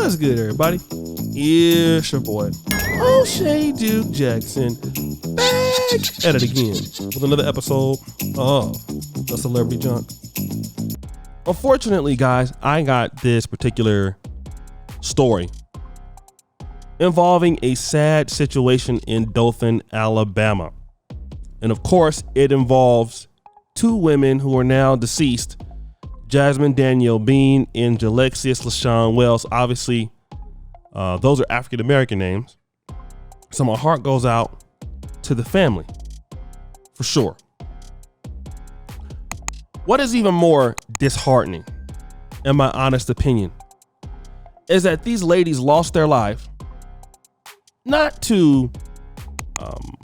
What's good, everybody? It's your boy, O'Shea Duke Jackson, back at it again with another episode of The Celebrity Junk. Unfortunately, guys, I got this particular story involving a sad situation in Dothan, Alabama. And of course, it involves two women who are now deceased, Jasmine Danielle Bean and Jalexius LaShawn Wells. Obviously, those are African-American names. So my heart goes out to the family, for sure. What is even more disheartening, in my honest opinion, is that these ladies lost their life not to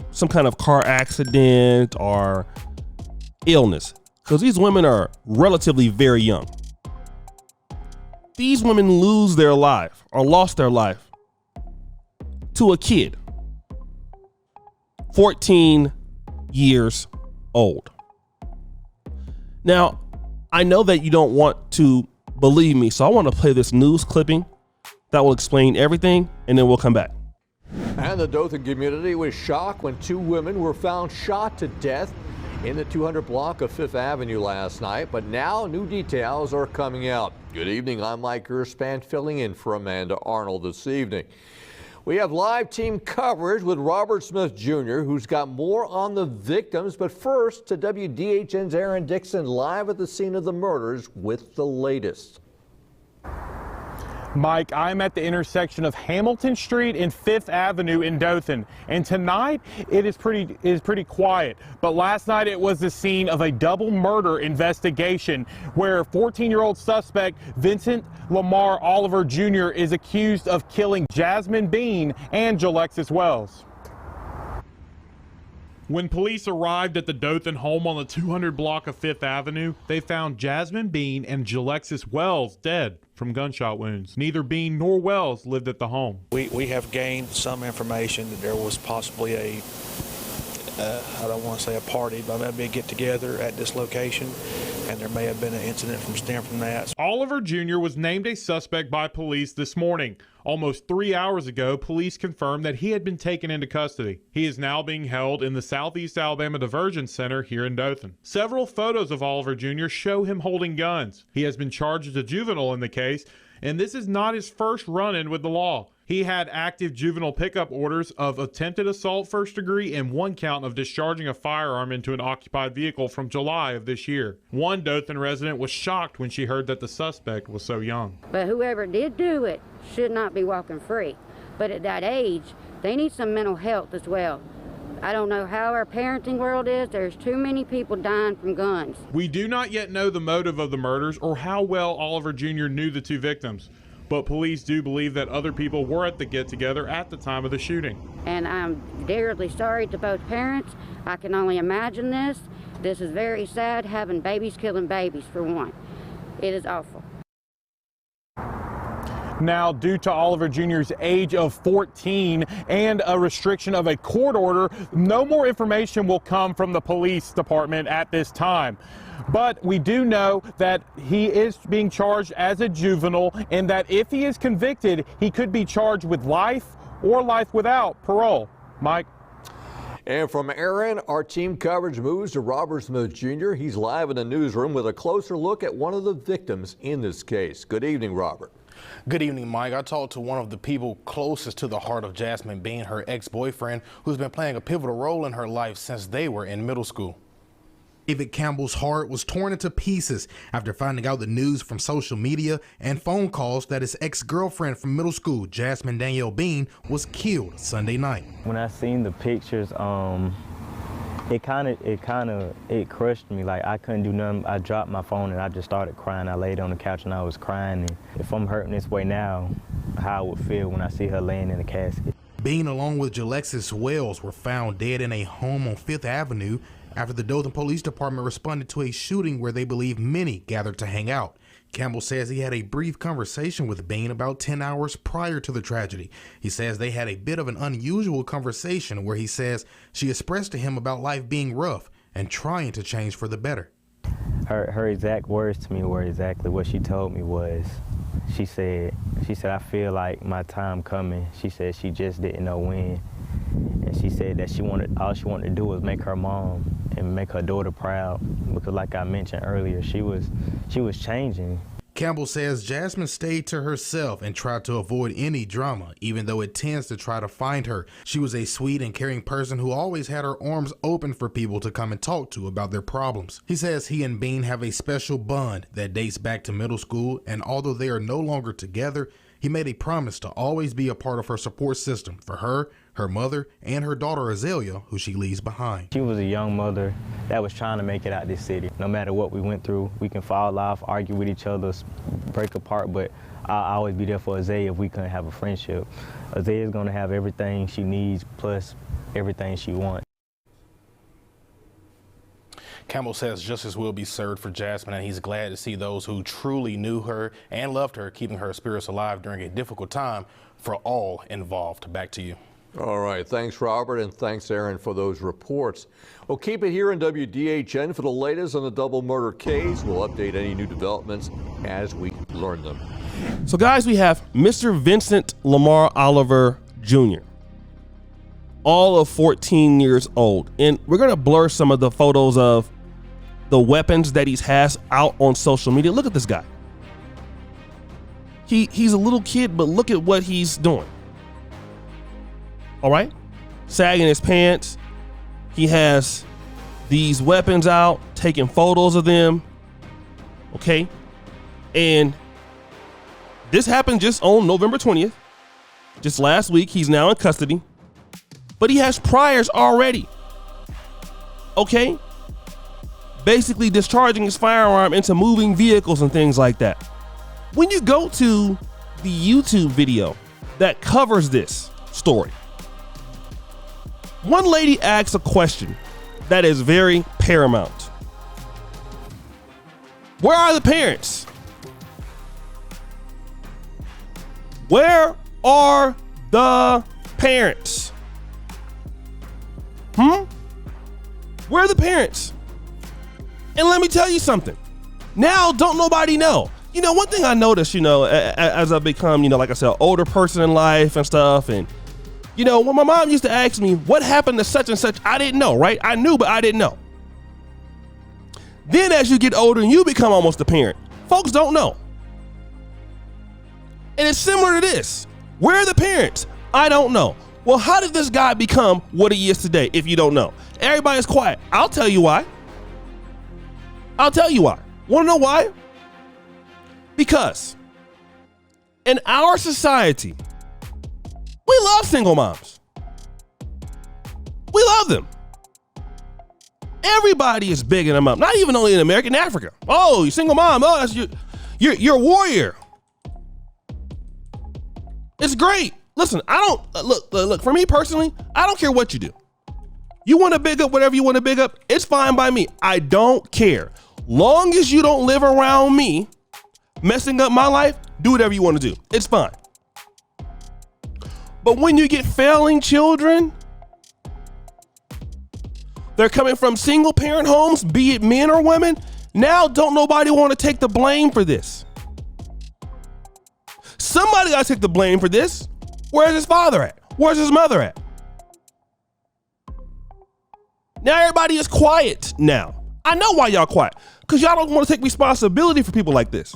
some kind of car accident or illness, because these women are relatively very young. These women lose their life or lost their life to a kid, 14 years old. Now, I know that you don't want to believe me, so I want to play this news clipping that will explain everything, and then we'll come back. And the Dothan community was shocked when two women were found shot to death in the 200 block of 5th Avenue last night, but now new details are coming out. Good evening, I'm Mike Gerspan filling in for Amanda Arnold this evening. We have live team coverage with Robert Smith Jr., who's got more on the victims, but first to WDHN's Aaron Dixon live at the scene of the murders with the latest. Mike, I'm at the intersection of Hamilton Street and 5th Avenue in Dothan, and tonight it is pretty quiet. But last night it was the scene of a double murder investigation where 14-year-old suspect Vincent Lamar Oliver Jr. is accused of killing Jasmine Bean and Jalexius Wells. When police arrived at the Dothan home on the 200 block of 5th Avenue, they found Jasmine Bean and Jalexius Wells dead from gunshot wounds. Neither Bean nor Wells lived at the home. We have gained some information that there was possibly a, I don't want to say a party, but maybe a get-together at this location, and there may have been an incident stemmed from that. Oliver Jr. was named a suspect by police this morning. Almost 3 hours ago, police confirmed that he had been taken into custody. He is now being held in the Southeast Alabama Diversion Center here in Dothan. Several photos of Oliver Jr. show him holding guns. He has been charged as a juvenile in the case, and this is not his first run-in with the law. He had active juvenile pickup orders of attempted assault first degree and one count of discharging a firearm into an occupied vehicle from July of this year. One Dothan resident was shocked when she heard that the suspect was so young. But whoever did do it should not be walking free. But at that age, they need some mental health as well. I don't know how our parenting world is. There's too many people dying from guns. We do not yet know the motive of the murders or how well Oliver Jr. knew the two victims. But police do believe that other people were at the get-together at the time of the shooting. And I'm dearly sorry to both parents. I can only imagine this. This is very sad, having babies killing babies, for one. It is awful. Now, due to Oliver Jr.'s age of 14 and a restriction of a court order, no more information will come from the police department at this time. But we do know that he is being charged as a juvenile, and that if he is convicted, he could be charged with life or life without parole. Mike? And from Aaron, our team coverage moves to Robert Smith Jr. He's live in the newsroom with a closer look at one of the victims in this case. Good evening, Robert. Good evening, Mike. I talked to one of the people closest to the heart of Jasmine Bean, her ex-boyfriend, who's been playing a pivotal role in her life since they were in middle school. David Campbell's heart was torn into pieces after finding out the news from social media and phone calls that his ex-girlfriend from middle school, Jasmine Danielle Bean, was killed Sunday night. When I seen the pictures, it crushed me. Like, I couldn't do nothing. I dropped my phone and I just started crying. I laid on the couch and I was crying. And if I'm hurting this way now, how I would feel when I see her laying in the casket. Bean, along with Jalexius Wells, were found dead in a home on 5th Avenue after the Dothan Police Department responded to a shooting where they believe many gathered to hang out. Campbell says he had a brief conversation with Bean about 10 hours prior to the tragedy. He says they had a bit of an unusual conversation where he says she expressed to him about life being rough and trying to change for the better. Her exact words to me were exactly what she told me was, she said She said, I feel like my time coming. She said she just didn't know when. And she said that all she wanted to do was make her mom and make her daughter proud. Because like I mentioned earlier, she was changing. Campbell says Jasmine stayed to herself and tried to avoid any drama, even though it tends to try to find her. She was a sweet and caring person who always had her arms open for people to come and talk to about their problems. He says he and Bean have a special bond that dates back to middle school, and although they are no longer together, he made a promise to always be a part of her support system for her, her mother, and her daughter Azalea, who she leaves behind. She was a young mother that was trying to make it out this city. No matter what we went through, we can fall off, argue with each other, break apart, but I'll always be there for Azalea if we couldn't have a friendship. Azalea's gonna have everything she needs plus everything she wants. Campbell says justice will be served for Jasmine, and he's glad to see those who truly knew her and loved her, keeping her spirits alive during a difficult time for all involved. Back to you. All right. Thanks, Robert, and thanks, Aaron, for those reports. Well, keep it here in WDHN for the latest on the double murder case. We'll update any new developments as we learn them. So, guys, we have Mr. Vincent Lamar Oliver Jr., all of 14 years old. And we're going to blur some of the photos of the weapons that he has out on social media. Look at this guy. He's a little kid, but look at what he's doing. All right? Sagging his pants. He has these weapons out, taking photos of them. Okay? And this happened just on November 20th. Just last week. He's now in custody. But he has priors already. Okay? Basically discharging his firearm into moving vehicles and things like that. When you go to the YouTube video that covers this story, one lady asks a question that is very paramount. Where are the parents? Where are the parents? Where are the parents? And let me tell you something. Now, don't nobody know. You know, one thing I noticed, as I've become, like I said, older person in life and stuff. And, when my mom used to ask me, what happened to such and such? I didn't know, right? I knew, but I didn't know. Then as you get older and you become almost a parent, folks don't know. And it's similar to this. Where are the parents? I don't know. Well, how did this guy become what he is today if you don't know? Everybody's quiet. I'll tell you why. Want to know why? Because in our society, we love single moms. We love them. Everybody is bigging them up. Not even only in America, in Africa. Oh, you single mom. Oh, that's you're a warrior. It's great. Listen, I don't look. For me personally, I don't care what you do. You want to big up whatever you want to big up. It's fine by me. I don't care. Long as you don't live around me, messing up my life, do whatever you want to do. It's fine. But when you get failing children, they're coming from single parent homes, be it men or women. Now don't nobody want to take the blame for this. Somebody got to take the blame for this. Where's his father at? Where's his mother at? Now everybody is quiet now. I know why y'all quiet. Because y'all don't want to take responsibility for people like this.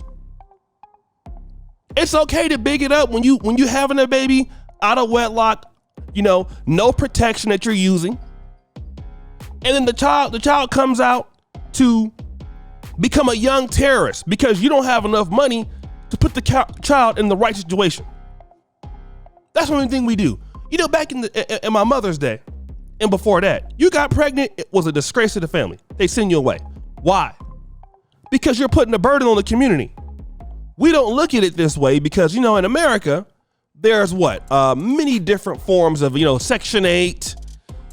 It's okay to big it up when you having a baby out of wedlock, no protection that you're using. And then the child comes out to become a young terrorist because you don't have enough money to put the child in the right situation. That's one thing we do. Back in my mother's day and before that, you got pregnant, it was a disgrace to the family. They send you away. Why? Because you're putting a burden on the community. We don't look at it this way because, in America, there's many different forms of, Section 8.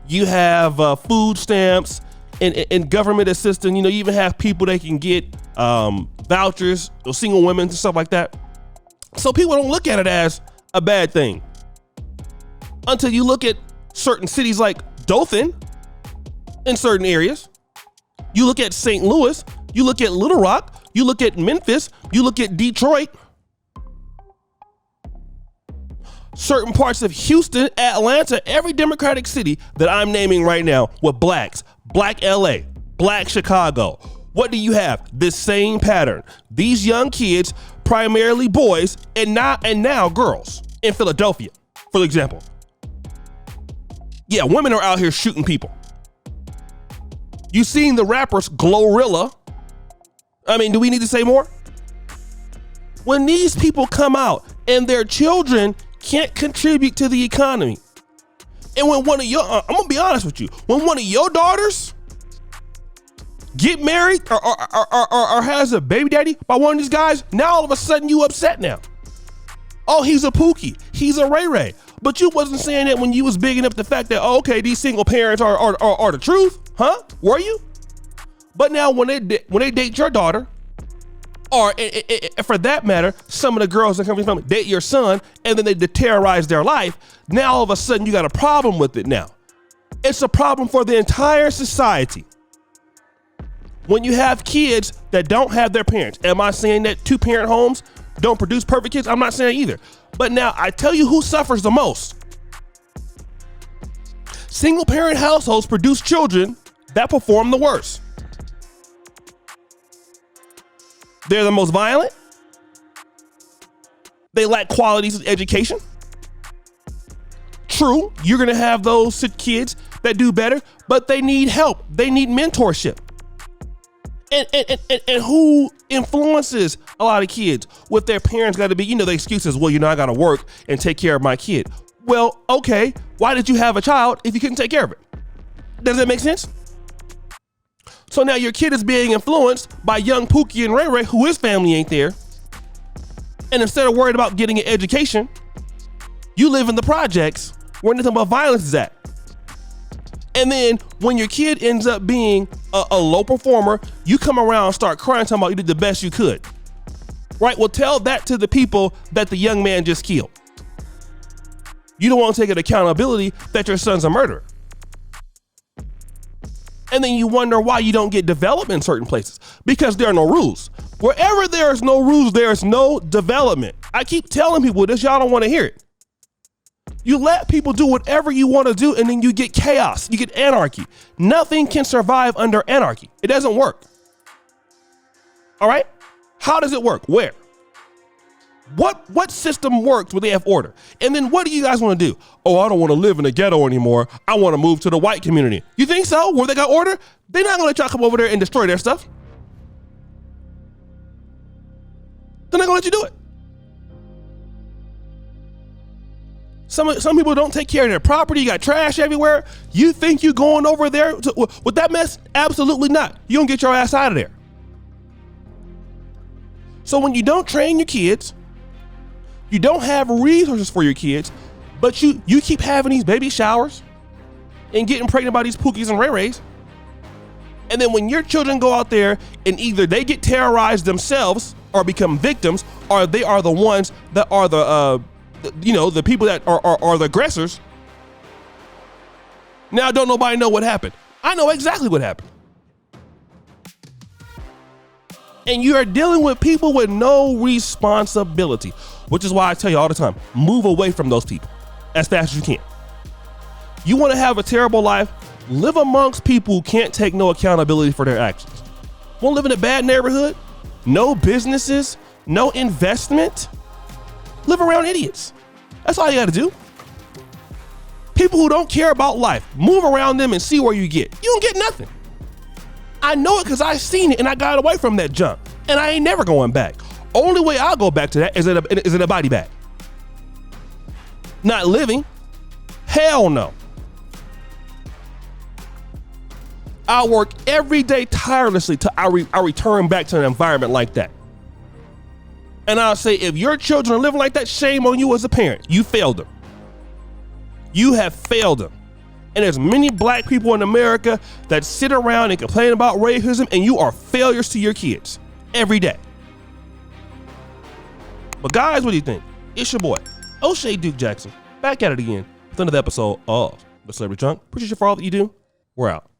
You have food stamps and government assistance. You even have people that can get vouchers, single women and stuff like that. So people don't look at it as a bad thing until you look at certain cities like Dothan in certain areas. You look at St. Louis, you look at Little Rock, you look at Memphis, you look at Detroit. certain parts of Houston, Atlanta, every Democratic city that I'm naming right now with blacks, black LA, black Chicago. What do you have? This same pattern. These young kids, primarily boys, and now girls in Philadelphia, for example. Yeah, women are out here shooting people. You seen the rappers Glorilla. I mean, do we need to say more? When these people come out and their children can't contribute to the economy, and when one of your, I'm gonna be honest with you, when one of your daughters get married or has a baby daddy by one of these guys, now all of a sudden you upset now. Oh, he's a Pookie, he's a Ray Ray. But you wasn't saying that when you was bigging up the fact that, oh, okay, these single parents are the truth, huh? Were you? But now when they date your daughter, or for that matter, some of the girls that come from date your son, and then they terrorize their life, now all of a sudden you got a problem with it now. It's a problem for the entire society. When you have kids that don't have their parents, am I saying that 2-parent homes don't produce perfect kids? I'm not saying either. But now I tell you who suffers the most. Single parent households produce children that perform the worst. They're the most violent. They lack qualities of education. True, you're gonna have those kids that do better, but they need help. They need mentorship. And who influences a lot of kids with their parents got to be, the excuses, well, I got to work and take care of my kid. Well, okay, why did you have a child if you couldn't take care of it? Does that make sense? So now your kid is being influenced by young Pookie and Ray Ray, who his family ain't there. And instead of worried about getting an education, you live in the projects where nothing but violence is at. And then when your kid ends up being a low performer, you come around and start crying, talking about you did the best you could. Right? Well, tell that to the people that the young man just killed. You don't want to take an accountability that your son's a murderer. And then you wonder why you don't get development in certain places, because there are no rules. Wherever there is no rules, there is no development. I keep telling people this, y'all don't want to hear it. You let people do whatever you want to do, and then you get chaos, you get anarchy. Nothing can survive under anarchy. It doesn't work. All right? How does it work? Where? What system works where they have order? And then what do you guys want to do? Oh, I don't want to live in the ghetto anymore. I want to move to the white community. You think so? Where they got order? They're not going to let y'all come over there and destroy their stuff. They're not going to let you do it. Some people don't take care of their property. You got trash everywhere. You think you going over there with that mess? Absolutely not. You don't get your ass out of there. So when you don't train your kids, you don't have resources for your kids, but you keep having these baby showers and getting pregnant by these Pookies and Ray Rays. And then when your children go out there and either they get terrorized themselves or become victims, or they are the ones that are the people that are the aggressors. Now don't nobody know what happened. I know exactly what happened. And you are dealing with people with no responsibility, which is why I tell you all the time, move away from those people as fast as you can. You want to have a terrible life? Live amongst people who can't take no accountability for their actions. Want to live in a bad neighborhood? No businesses, no investment? Live around idiots. That's all you got to do. People who don't care about life, move around them and see where you get. You don't get nothing. I know it because I seen it and I got away from that junk. And I ain't never going back. Only way I'll go back to that is in a body bag. Not living. Hell no. I work every day tirelessly till I return back to an environment like that. And I'll say, if your children are living like that, shame on you as a parent. You failed them. You have failed them. And there's many black people in America that sit around and complain about racism, and you are failures to your kids every day. But guys, what do you think? It's your boy, O'Shea Duke Jackson, back at it again with another episode of The Celebrity Trunk. Appreciate you for all that you do. We're out.